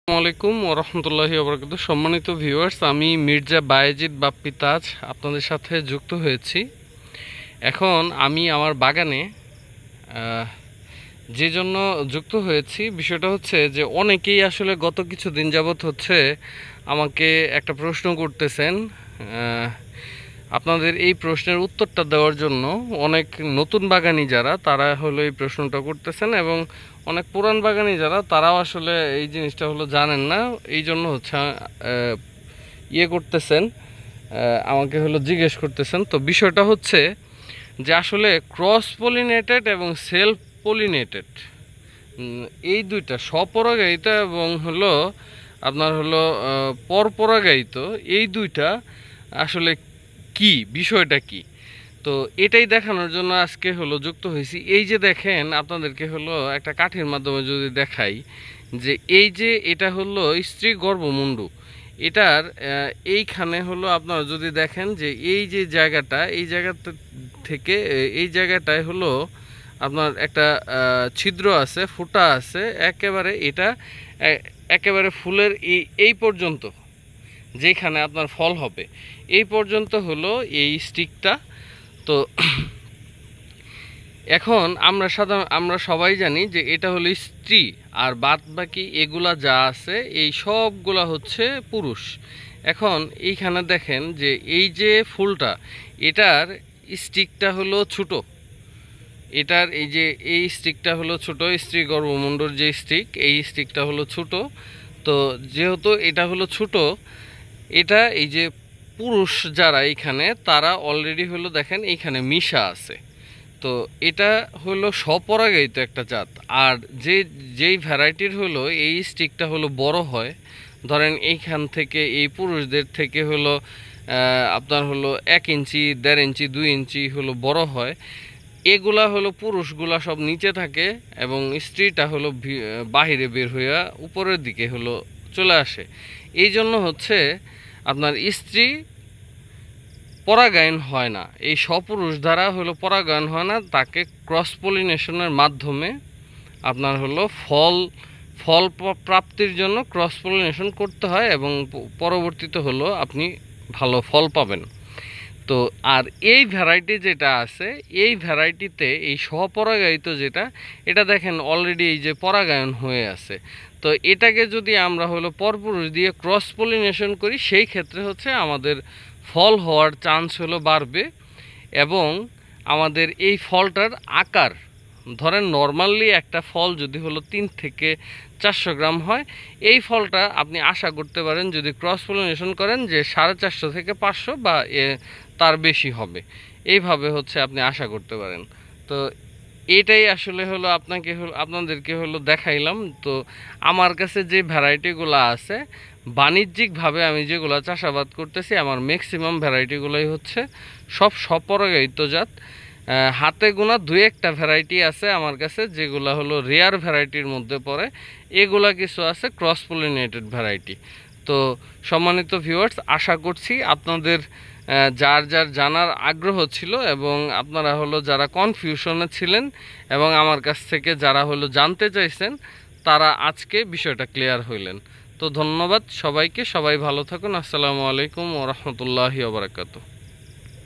আসসালামু আলাইকুম ওয়া রাহমাতুল্লাহি ওয়া বারাকাতুহু। সম্মানিত ভিউয়ার্স, আমি মির্জা বায়েজিদ বাপ্পি তাজ আপনাদের সাথে যুক্ত হয়েছি। এখন আমি আমার বাগানে যে জন্য যুক্ত হয়েছি, বিষয়টা হচ্ছে যে অনেকেই আসলে গত কিছুদিন যাবৎ হচ্ছে আমাকে একটা প্রশ্ন করতেছেন। আপনাদের এই প্রশ্নের উত্তরটা দেওয়ার জন্য অনেক নতুন বাগানি যারা তারা হলো এই প্রশ্নটা করতেছেন, এবং অনেক পুরান বাগানি যারা তারাও আসলে এই জিনিসটা হলো জানেন না, এই জন্য হচ্ছে করতেছেন, আমাকে হলো জিজ্ঞেস করতেছেন। তো বিষয়টা হচ্ছে যে আসলে ক্রস পলিনেটেড এবং সেলফ পলিনেটেড এই দুইটা, স্বপরাগায়িত এবং হলো আপনার হলো পরপরাগায়িত, এই দুইটা আসলে কি, বিষয়টা কি। তো এটাই দেখানোর জন্য আজকে হলো যুক্ত হয়েছি। এই যে দেখেন, আপনাদেরকে হলো একটা কাঠির মাধ্যমে যদি দেখাই যে এই যে এটা হলো স্ত্রী গর্ভমুণ্ডু, এটার এইখানে হলো আপনারা যদি দেখেন যে এই যে জায়গাটা, এই জায়গাটা থেকে এই জায়গাটায় হলো আপনার একটা ছিদ্র আছে, ফুটা আছে একেবারে, এটা একেবারে ফুলের এই পর্যন্ত, যেখানে আপনার ফল হবে এই পর্যন্ত হলো এই স্টিকটা। তো এখন আমরা সবাই জানি যে এটা হলো স্ত্রী, আর বাদ বাকি এগুলা যা আছে এই সবগুলা হচ্ছে পুরুষ। এখন এইখানে দেখেন যে এই যে ফুলটা, এটার স্টিকটা হলো ছোট, এটার এই যে এই স্টিকটা হলো ছোট, স্ত্রী গর্ভমুণ্ডর যে স্টিক, এই স্টিকটা হলো ছোট। তো যেহেতু এটা হলো ছোট, এটা এই যে পুরুষ যারা এইখানে তারা অলরেডি হলো দেখেন এইখানে মিশা আছে। তো এটা হলো স্বপরাগায়িত একটা জাত। আর যেই ভ্যারাইটির হলো এই স্টিকটা হলো বড় হয়, ধরেন এইখান থেকে এই পুরুষদের থেকে হলো আপনার হলো 1 ইঞ্চি, 1.5 ইঞ্চি, 2 ইঞ্চি হলো বড় হয়। এগুলা হলো পুরুষগুলা সব নিচে থাকে এবং স্ত্রীটা হলো বাহিরে বের হইয়া উপরের দিকে হলো চলে আসে। এই জন্য হচ্ছে আপনার স্ত্রী পরাগায়ন হয় না, এই স্বপুরুষ দ্বারা হলো পরাগায়ন হয় না, তাকে ক্রস পলিনেশনের মাধ্যমে আপনার হলো ফল প্রাপ্তির জন্য ক্রস পলিনেশন করতে হয়, এবং পরবর্তীতে হলো আপনি ভালো ফল পাবেন। তো আর এই ভ্যারাইটি যেটা আছে, এই ভ্যারাইটিতে এই স্বপরাগায়িত যেটা, এটা দেখেন অলরেডি এই যে পরাগায়ন হয়ে আছে। তো এটাকে যদি আমরা হলো পরপুরুষ দিয়ে ক্রস পলিনেশন করি, সেই ক্ষেত্রে হচ্ছে আমাদের ফল হওয়ার চান্স হলো বাড়বে, এবং আমাদের এই ফলটার আকার, ধরেন নর্মালি একটা ফল যদি হলো 3 থেকে 400 গ্রাম হয়, এই ফলটা আপনি আশা করতে পারেন যদি ক্রস পলিনেশন করেন যে 450 থেকে 500 বা তার বেশি হবে, এইভাবে হচ্ছে আপনি আশা করতে পারেন। তো এটাই আসলে হলো আপনাদেরকে হলো দেখাইলাম। তো আমার কাছে যে ভ্যারাইটিগুলো আছে, বাণিজ্যিকভাবে আমি যেগুলো চাষাবাদ করতেছি, আমার ম্যাক্সিমাম ভ্যারাইটিগুলোই হচ্ছে সব স্বপরাগায়িত জাত। হাতে গোনা 2-1টা ভ্যারাইটি আছে আমার কাছে যেগুলো হলো রেয়ার ভ্যারাইটির মধ্যে পড়ে, এগুলা কিছু আছে ক্রস পলিনেটেড ভ্যারাইটি। তো সম্মানিত ভিউয়ার্স, আশা করছি আপনাদের যার যার জানার আগ্রহ ছিল, এবং আপনারা হলো যারা কনফিউশনে ছিলেন এবং আমার কাছ থেকে যারা হলো জানতে চাইছেন, তারা আজকে বিষয়টা ক্লিয়ার হইলেন। তো ধন্যবাদ সবাইকে, সবাই ভালো থাকুন। আসসালামু আলাইকুম ওয়া রাহমাতুল্লাহি ওয়া বারাকাতুহু।